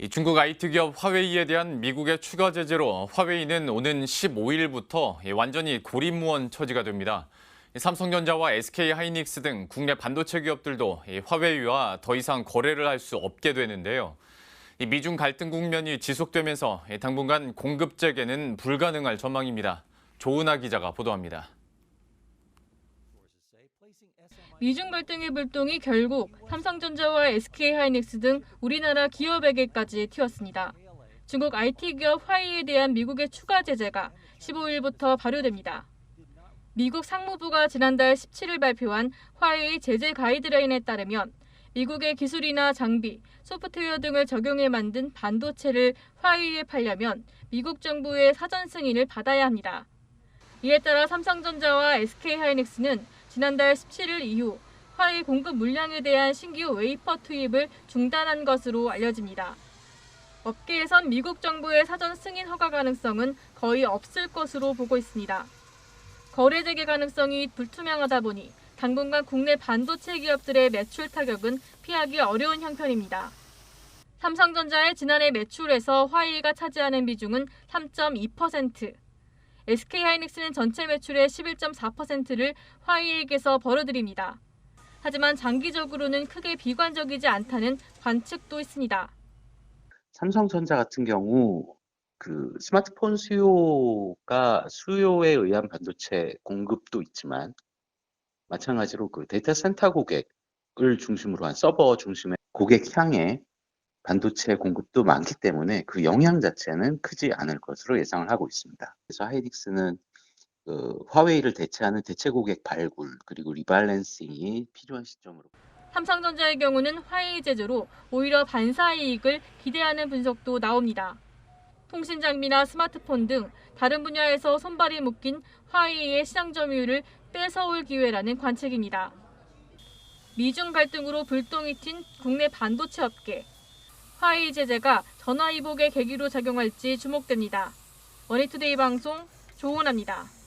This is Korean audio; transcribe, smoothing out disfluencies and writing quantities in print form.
이 중국 IT 기업 화웨이에 대한 미국의 추가 제재로 화웨이는 오는 15일부터 완전히 고립무원 처지가 됩니다. 삼성전자와 SK하이닉스 등 국내 반도체 기업들도 화웨이와 더 이상 거래를 할 수 없게 되는데요. 미중 갈등 국면이 지속되면서 당분간 공급 재개는 불가능할 전망입니다. 조은하 기자가 보도합니다. 미중 갈등의 불똥이 결국 삼성전자와 SK하이닉스 등 우리나라 기업에게까지 튀었습니다. 중국 IT 기업 화웨이에 대한 미국의 추가 제재가 15일부터 발효됩니다. 미국 상무부가 지난달 17일 발표한 화웨이 제재 가이드라인에 따르면 미국의 기술이나 장비, 소프트웨어 등을 적용해 만든 반도체를 화웨이에 팔려면 미국 정부의 사전 승인을 받아야 합니다. 이에 따라 삼성전자와 SK하이닉스는 지난달 17일 이후 화웨이 공급 물량에 대한 신규 웨이퍼 투입을 중단한 것으로 알려집니다. 업계에선 미국 정부의 사전 승인 허가 가능성은 거의 없을 것으로 보고 있습니다. 거래 재개 가능성이 불투명하다 보니 당분간 국내 반도체 기업들의 매출 타격은 피하기 어려운 형편입니다. 삼성전자의 지난해 매출에서 화웨이가 차지하는 비중은 3.2%, SK하이닉스는 전체 매출의 11.4%를 화웨이에게서 벌어들입니다. 하지만 장기적으로는 크게 비관적이지 않다는 관측도 있습니다. 삼성전자 같은 경우 스마트폰 수요에 의한 반도체 공급도 있지만 마찬가지로 데이터 센터 고객을 중심으로 한 서버 중심의 고객 향해 반도체 공급도 많기 때문에 그 영향 자체는 크지 않을 것으로 예상을 하고 있습니다. 그래서 하이닉스는 화웨이를 대체하는 대체 고객 발굴 그리고 리밸런싱이 필요한 시점으로. 삼성전자의 경우는 화웨이 제재로 오히려 반사이익을 기대하는 분석도 나옵니다. 통신 장비나 스마트폰 등 다른 분야에서 손발이 묶인 화웨이의 시장 점유율을 뺏어올 기회라는 관측입니다. 미중 갈등으로 불똥이 튄 국내 반도체 업계. 화웨이 제재가 전화위복의 계기로 작용할지 주목됩니다. 머니투데이 방송 조은하입니다.